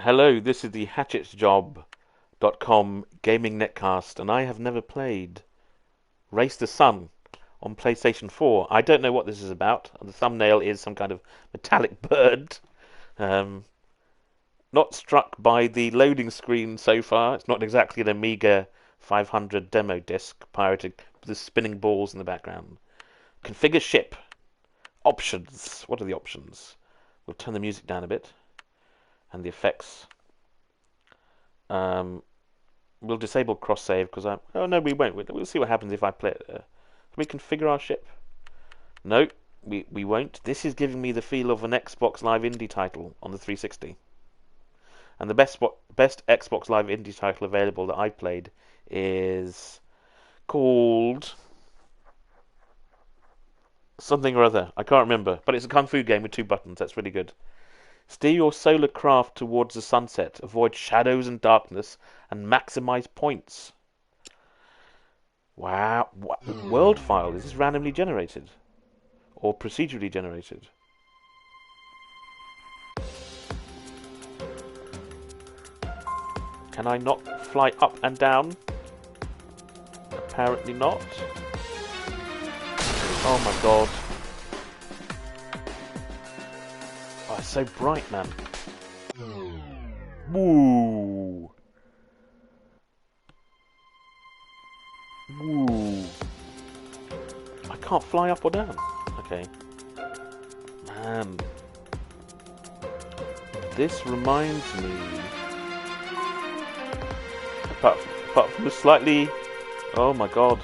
Hello, this is the hatchetsjob.com gaming netcast, and I have never played Race the Sun on PlayStation 4. I don't know what this is about. The thumbnail is some kind of metallic bird. Um, Not struck by the loading screen so far. It's not exactly an Amiga 500 demo disc pirated with the spinning balls in the background. Configure ship. Options. What are the options? We'll turn the music down a bit and the effects. We'll disable cross save because I. Oh no, we won't. We'll see what happens if I play it. Can we configure our ship? No, we won't. This is giving me the feel of an Xbox Live Indie title on the 360. And the best Xbox Live Indie title available that I played is called something or other. I can't remember, but it's a kung fu game with 2 buttons. That's really good. Steer your solar craft towards the sunset, avoid shadows and darkness, and maximize points. Wow. World file. Is this randomly generated? Or procedurally generated? Can I not fly up and down? Apparently not. Oh my god. Oh, it's so bright, man. Woo. Woo. I can't fly up or down. Okay. Man. This reminds me... Apart from the slightly... Oh my god.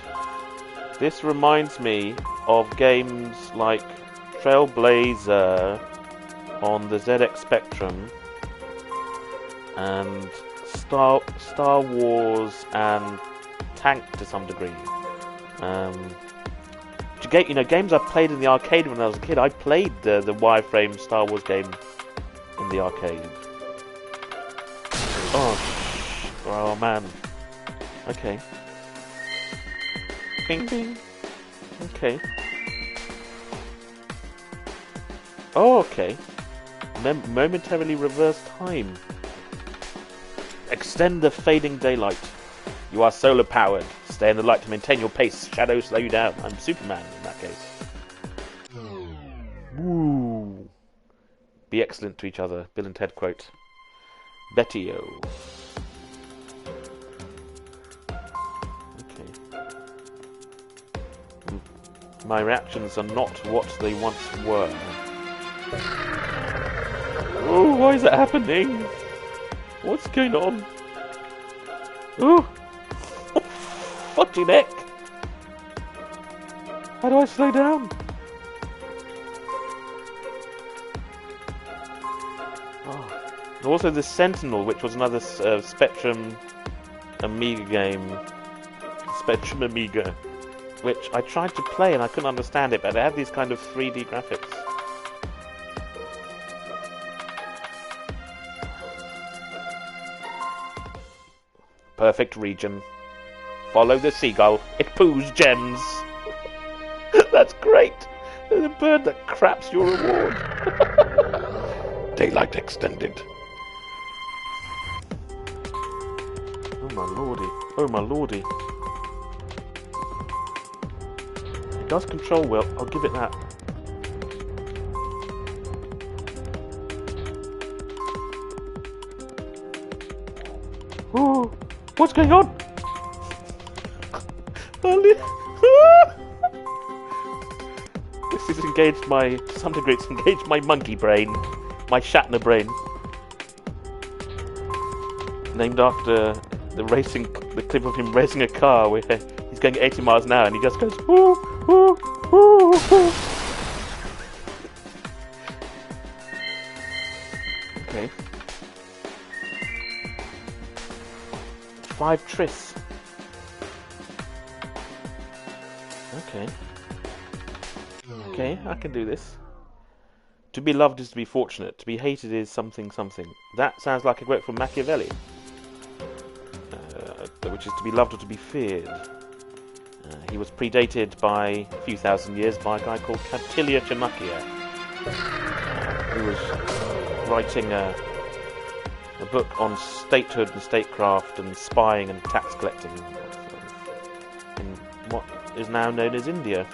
This reminds me of games like Trailblazer on the ZX Spectrum and Star Wars and Tank to some degree. Games I played in the arcade when I was a kid. I played the wireframe Star Wars game in the arcade. Oh man. Okay. Bing bing. Okay. Oh, okay. Momentarily reverse time. Extend the fading daylight. You are solar powered. Stay in the light to maintain your pace. Shadows slow you down. I'm Superman in that case. Woo. Be excellent to each other. Bill and Ted quote. Betty-o. Okay. My reactions are not what they once were. Oh, why is that happening? What's going on? Oh, fudgy neck! How do I slow down? Oh. And also the Sentinel, which was another Spectrum Amiga game. Spectrum Amiga, which I tried to play and I couldn't understand it, but it had these kind of 3D graphics. Perfect region. Follow the seagull. It poos gems. That's great. There's a bird that craps your reward. Daylight extended. Oh my lordy. Oh my lordy. It does control well. I'll give it that. Oh. What's going on? This has engaged to some degree, it's engaged my monkey brain, my Shatner brain. Named after the clip of him racing a car where he's going at 80 miles an hour and he just goes, woo, woo, woo, woo. Okay. 5 tris. Okay. Okay, I can do this. To be loved is to be fortunate. To be hated is something something. That sounds like a quote from Machiavelli. Which is to be loved or to be feared. He was predated by a few thousand years by a guy called Cantilia Chanakya, who was writing A book on statehood and statecraft and spying and tax collecting in what is now known as India.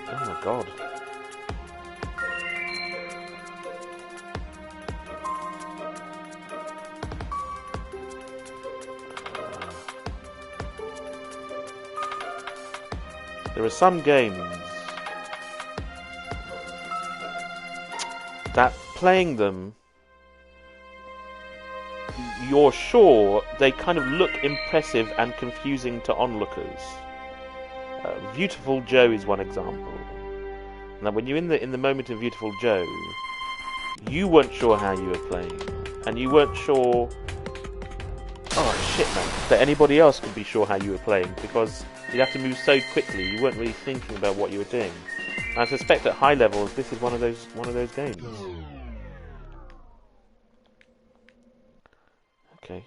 Oh my god. There are some games that playing them, you're sure they kind of look impressive and confusing to onlookers. Viewtiful Joe is one example. Now, when you're in the moment of Viewtiful Joe, you weren't sure how you were playing, and you weren't sure, oh shit man, that anybody else could be sure how you were playing, because you'd have to move so quickly, you weren't really thinking about what you were doing. And I suspect at high levels, this is one of those games. Okay.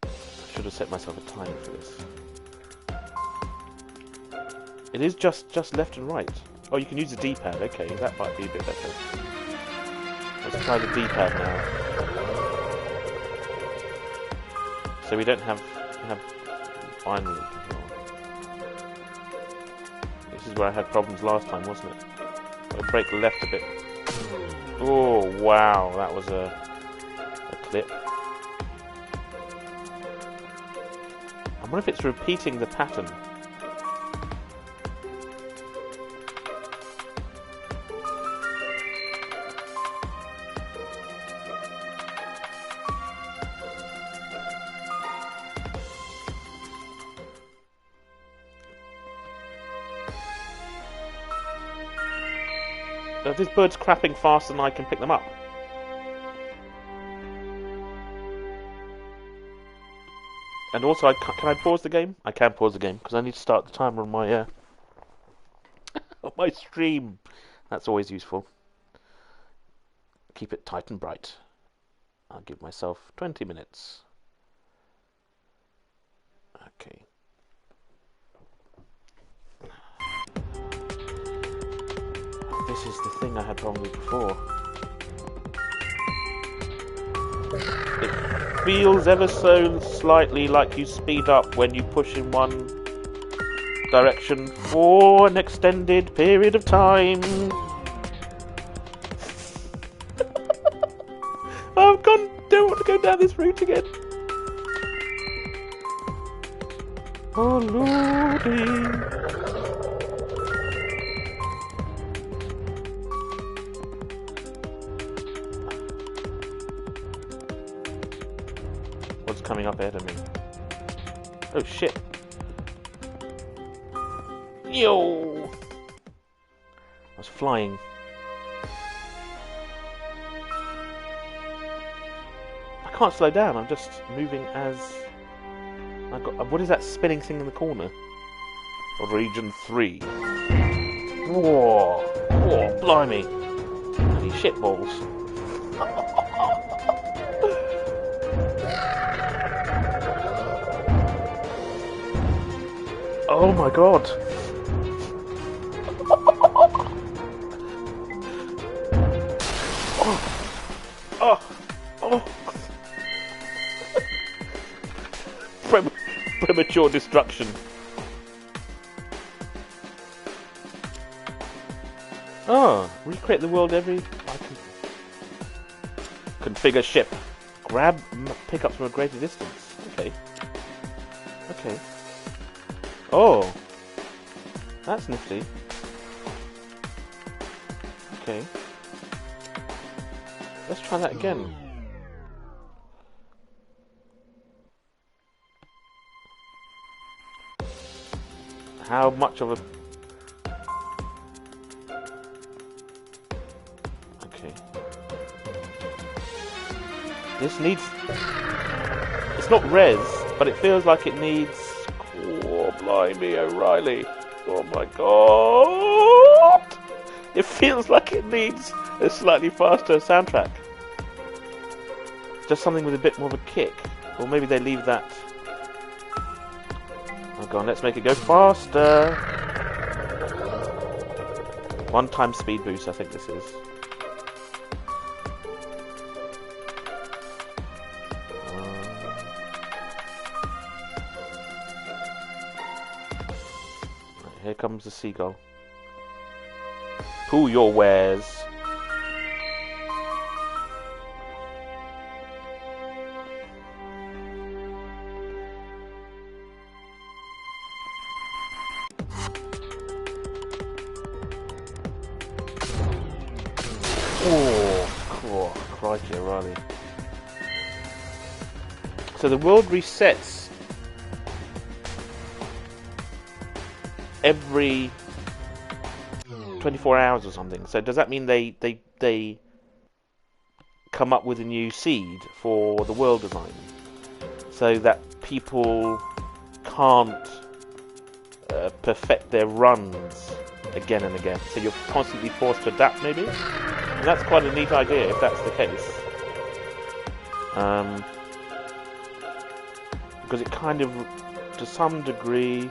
I should have set myself a timer for this. It is just left and right. Oh, you can use the D-pad. Okay, that might be a bit better. Let's try the D-pad now. So we don't have finally control. This is where I had problems last time, wasn't it? I'll break left a bit. Oh wow, that was a clip. I wonder if it's repeating the pattern. If this bird's crapping faster than I can pick them up. And also, can I pause the game? I can pause the game, because I need to start the timer on my on my stream. That's always useful. Keep it tight and bright. I'll give myself 20 minutes. Okay. This is the thing I had problems with before. It feels ever so slightly like you speed up when you push in one direction for an extended period of time. I've don't want to go down this route again. Oh lordy. Coming up ahead of me. Oh shit. Yo! I was flying. I can't slow down, I'm just moving as I got. What is that spinning thing in the corner? Of region 3. Whoa! Whoa, blimey. Bloody shitballs. Oh my god! Oh! Premature destruction. Oh, recreate the world every. I can configure ship. Grab pickups from a greater distance. Okay. Okay. Oh, that's nifty. Okay. Let's try that again. How much of a... Okay. This needs... It's not res, but it feels like it needs... Oh, blimey, O'Reilly. Oh my god! It feels like it needs a slightly faster soundtrack. Just something with a bit more of a kick. Or maybe they leave that... Oh god, let's make it go faster! One-time speed boost, I think this is. Here comes the seagull. Pull your wares. Oh, crikey, O'Reilly. So the world resets every 24 hours or something. So does that mean they come up with a new seed for the world design so that people can't perfect their runs again and again? So you're constantly forced to adapt, maybe? And that's quite a neat idea if that's the case. Because it kind of, to some degree,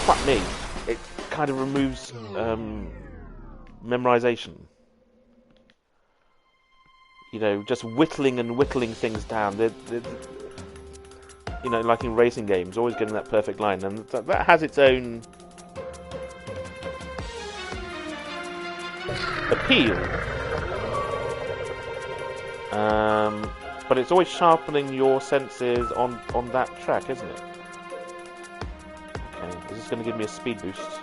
fuck me, it kind of removes memorization. You know, just whittling and whittling things down. You know, like in racing games, always getting that perfect line, and that has its own appeal. But it's always sharpening your senses on that track, isn't it? Okay, is this going to give me a speed boost?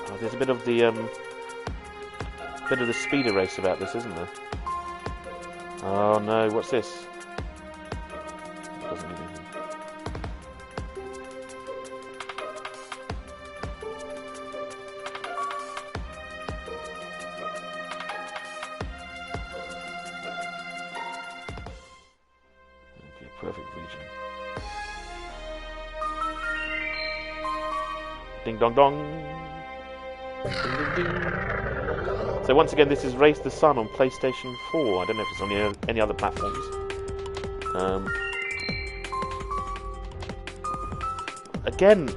Oh, there's a bit of the speed erase about this, isn't there? Oh no, what's this? Doesn't mean anything. Okay, perfect region. Ding dong dong. Ding, ding, ding. So once again, this is Race the Sun on PlayStation 4. I don't know if it's on any other platforms. Again,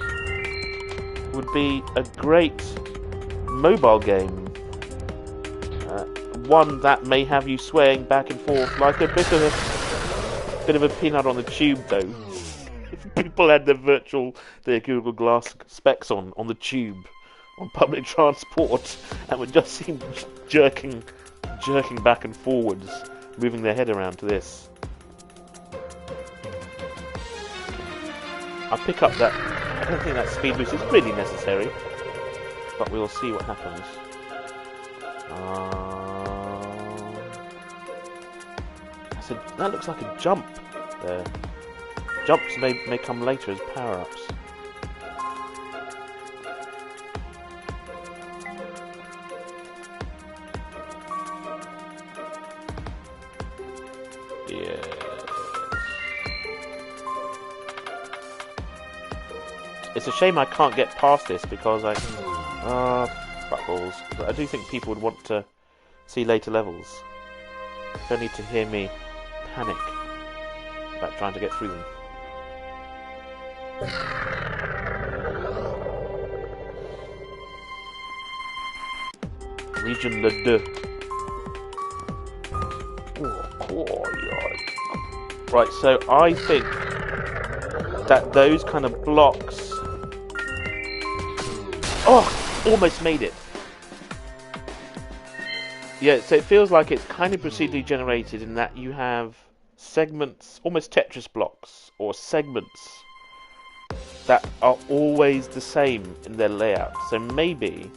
would be a great mobile game. One that may have you swaying back and forth like a bit of a peanut on the tube, though. If people had their Google Glass specs on the tube, on public transport, and would just seem jerking back and forwards, moving their head around to this. I'll pick up that. I don't think that speed boost is really necessary, but we'll see what happens. That looks like a jump there. Jumps may come later as power-ups. Yes. It's a shame I can't get past this because fuck balls. But I do think people would want to see later levels. They don't need to hear me panic about trying to get through them. Region Le Deux. Right, so I think that those kind of blocks... Oh! Almost made it! Yeah, so it feels like it's kind of procedurally generated in that you have segments, almost Tetris blocks, or segments that are always the same in their layout. So maybe,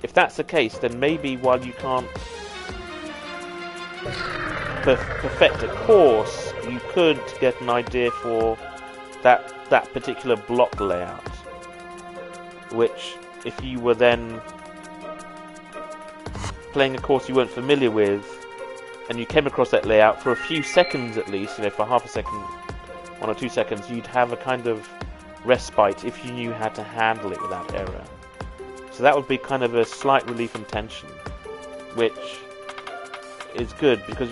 if that's the case, then maybe while you can't perfect a course, you could get an idea for that particular block layout, which, if you were then playing a course you weren't familiar with, and you came across that layout for a few seconds at least, for half a second, 1 or 2 seconds, you'd have a kind of respite if you knew how to handle it without error. So that would be kind of a slight relief and tension, which is good, because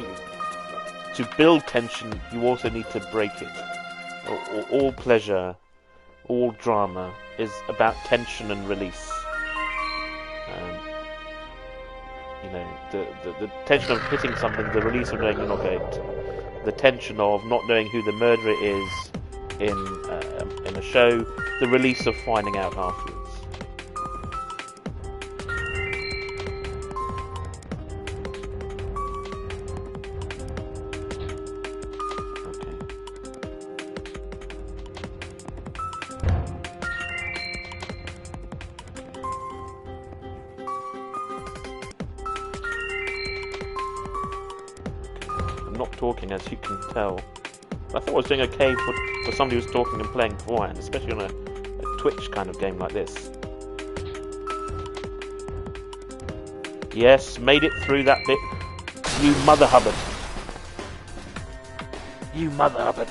to build tension, you also need to break it. All pleasure all drama is about tension and release. You know, the tension of hitting something, the release of knowing you're not going to, the tension of not knowing who the murderer is in a show, the release of finding out afterwards. Not talking, as you can tell. I thought I was doing okay for somebody who's talking and playing beforehand, especially on a Twitch kind of game like this. Yes, made it through that bit. You Mother Hubbard. You Mother Hubbard.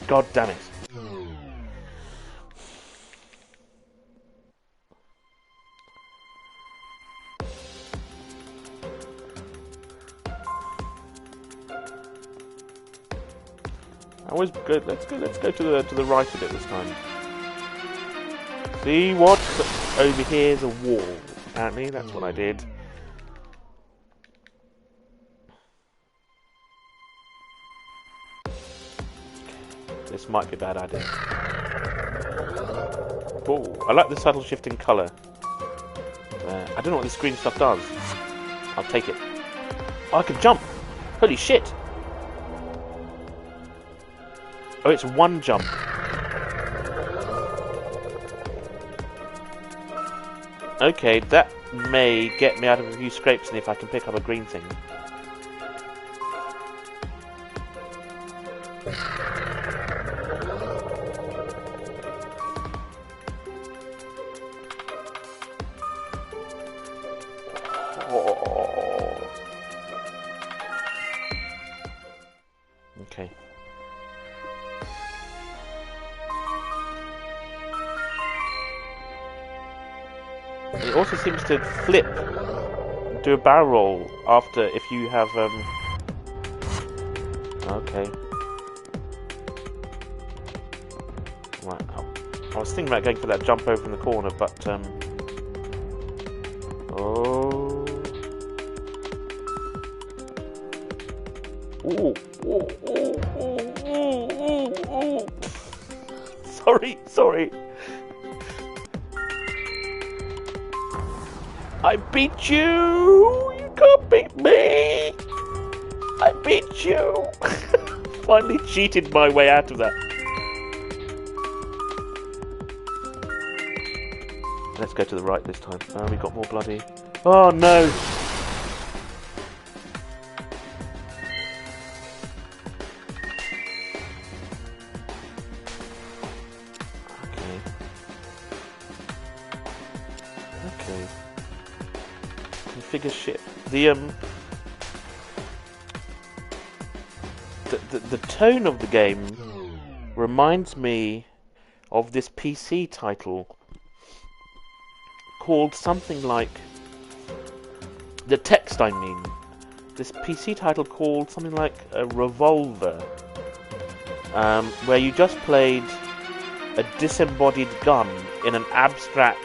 God damn it. Always good. Let's go to the right a bit this time. See what? Over here is a wall. Apparently, that's what I did. This might be a bad idea. Oh, I like the subtle shift in colour. I don't know what this green stuff does. I'll take it. Oh, I can jump! Holy shit! Oh, it's one jump. Okay, that may get me out of a few scrapes and if I can pick up a green thing. Oh. Okay. It also seems to flip, do a barrel roll after if you have okay. Right. I was thinking about going for that jump over in the corner, but oh. Ooh, ooh, ooh, ooh, ooh, ooh. Sorry. I beat you! You can't beat me! I beat you! Finally cheated my way out of that. Let's go to the right this time. We got more bloody... Oh no! Okay. Configure ship. The tone of the game reminds me of this PC title called something like the text. I mean, this PC title called something like a Revolver, where you just played a disembodied gun in an abstract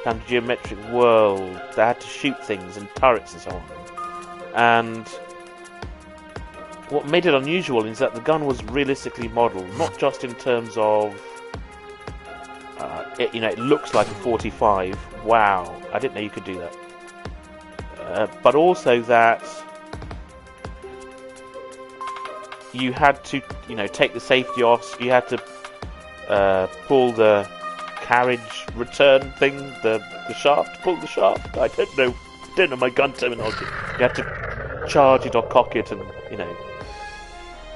kind of geometric world that had to shoot things and turrets and so on. And what made it unusual is that the gun was realistically modelled, not just in terms of it looks like a 45. Wow, I didn't know you could do that. But also that you had to, take the safety off. You had to pull the carriage return thing, the shaft, pull the shaft. I don't know my gun terminology. You had to charge it or cock it, and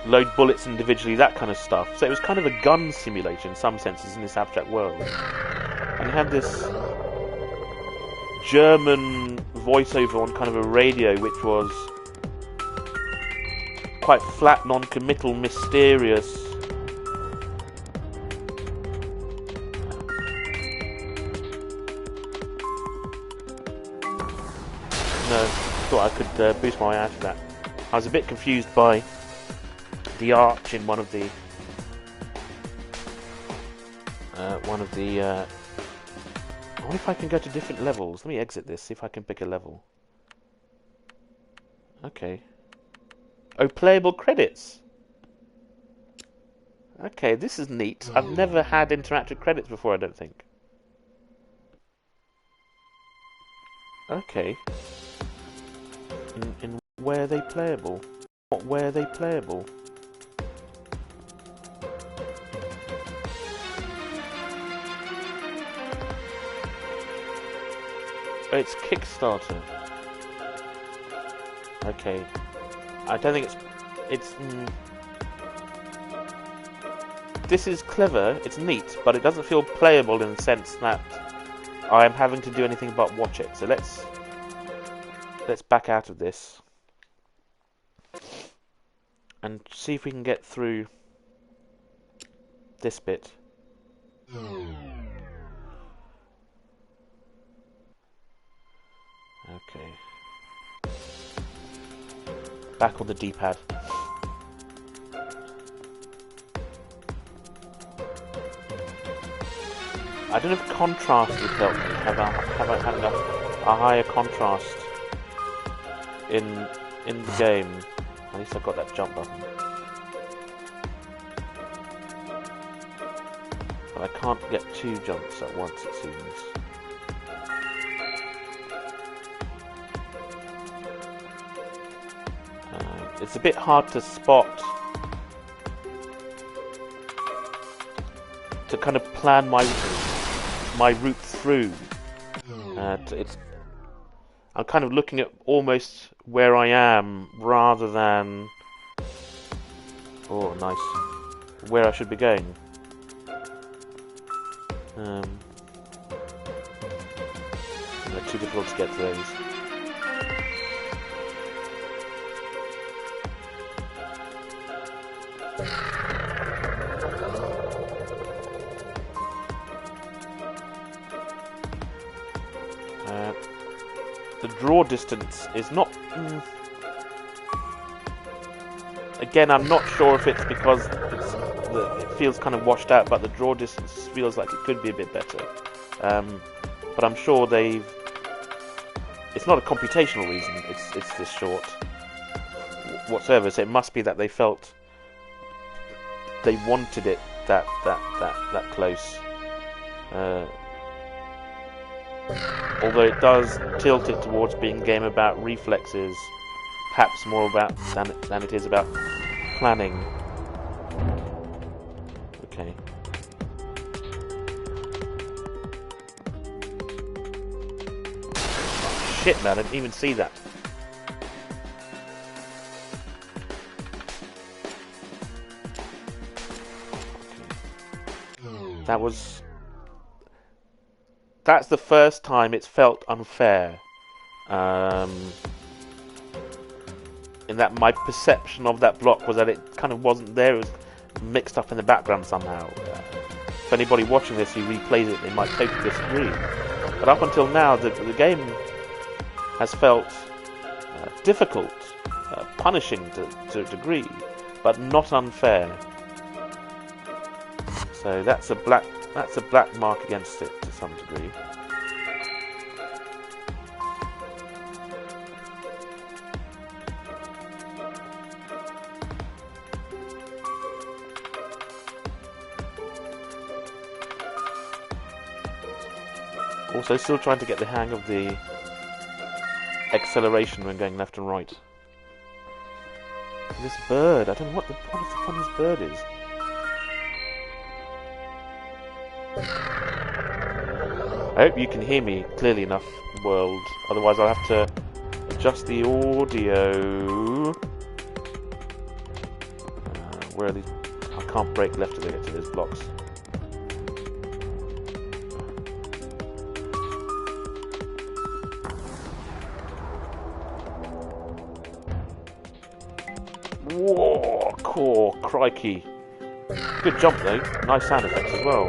load bullets individually, that kind of stuff. So it was kind of a gun simulator in some senses in this abstract world. And you had this German voiceover on kind of a radio, which was quite flat, non-committal, mysterious. No, thought I could boost my way out of that. I was a bit confused by the arch in one of the one of the... I wonder if I can go to different levels. Let me exit this, see if I can pick a level. Okay. Oh, playable credits! Okay, this is neat. I've never had interactive credits before, I don't think. Okay. In where are they playable? What, where are they playable? Oh, it's Kickstarter. Okay. I don't think it's this is clever, it's neat, but it doesn't feel playable in the sense that I am having to do anything but watch it. So let's back out of this and see if we can get through this bit. Okay. Back on the D-pad. I don't know if contrast would help me. Have I had a higher contrast in the game? At least I've got that jump button. But I can't get two jumps at once, it seems. It's a bit hard to spot, to kind of plan my route through. I'm kind of looking at almost where I am rather than, oh nice, where I should be going. They're too difficult to get to those. The draw distance is not... Again, I'm not sure if it's because it feels kind of washed out, but the draw distance feels like it could be a bit better. But I'm sure they've... It's not a computational reason, it's this short whatsoever, so it must be that they felt they wanted it that close. Although it does tilt it towards being a game about reflexes, perhaps more about than it is about planning. Okay. Oh, shit, man! I didn't even see that. Okay. That's the first time it's felt unfair. In that my perception of that block was that it kind of wasn't there, it was mixed up in the background somehow. If anybody watching this who replays it, they might totally disagree. But up until now, the game has felt difficult, punishing to a degree, but not unfair. So that's a black mark against it to some degree. Also, still trying to get the hang of the acceleration when going left and right. This bird, I don't know what the funniest bird is. I hope you can hear me clearly enough, world. Otherwise I'll have to adjust the audio. Where are these? I can't brake left to get to those blocks. Whoa, core, crikey. Good jump though, nice sound effects as well.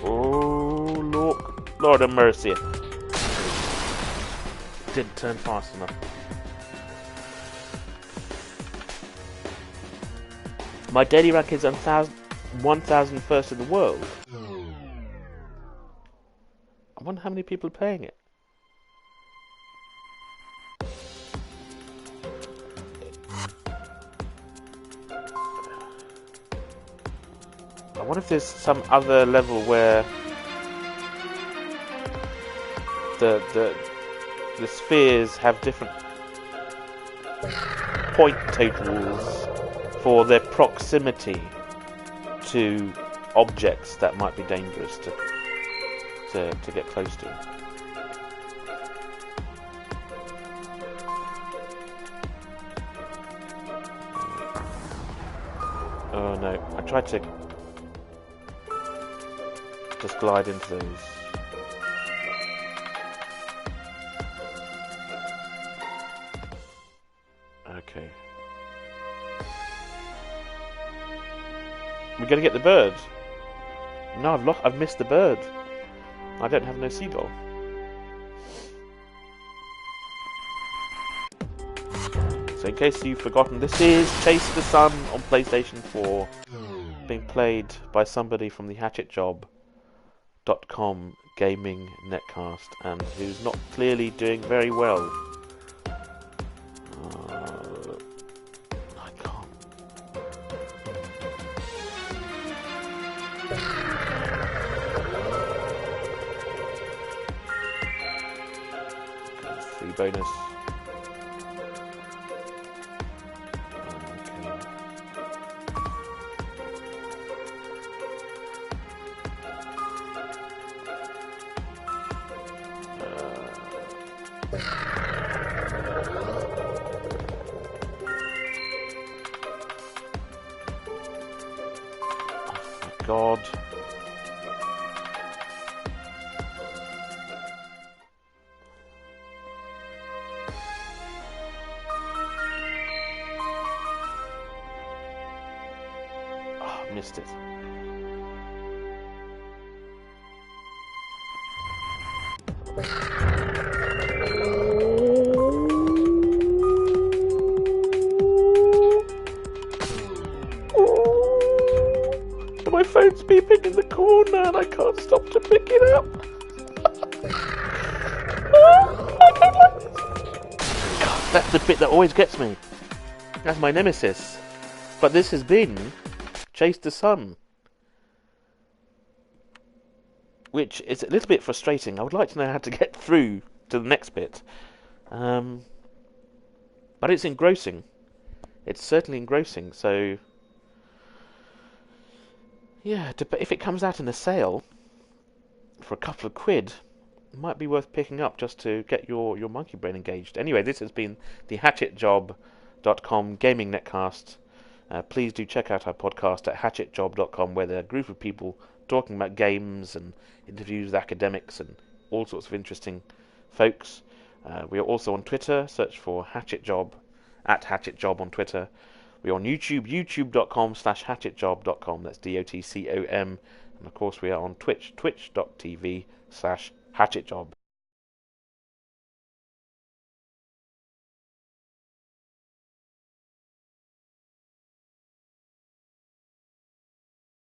Oh, Lord of mercy. Didn't turn fast enough. My daily rank is 1,000. 1001st in the world. I wonder how many people are playing it. I wonder if there's some other level where the spheres have different point totals for their proximity to objects that might be dangerous to get close to. Oh no, I tried to just glide into those. Okay. We're gonna get the bird. No, I've missed the bird. I don't have no seagull. So in case you've forgotten, this is Chase the Sun on PlayStation 4, being played by somebody from the HatchetJob.com gaming netcast, and who's not clearly doing very well. I can't. Free bonus. God. Oh, missed it. My phone's beeping in the corner and I can't stop to pick it up. I don't like this. God, that's the bit that always gets me. That's my nemesis. But this has been Chase the Sun, which is a little bit frustrating. I would like to know how to get through to the next bit. But it's engrossing. It's certainly engrossing, so... yeah, if it comes out in a sale for a couple of quid, it might be worth picking up just to get your monkey brain engaged. Anyway, this has been the HatchetJob.com gaming netcast. Please do check out our podcast at HatchetJob.com, where there are a group of people talking about games and interviews with academics and all sorts of interesting folks. We are also on Twitter. Search for HatchetJob, at HatchetJob on Twitter. We're on YouTube, youtube.com/hatchetjob.com. That's DOTCOM. And of course, we are on Twitch, twitch.tv/hatchetjob.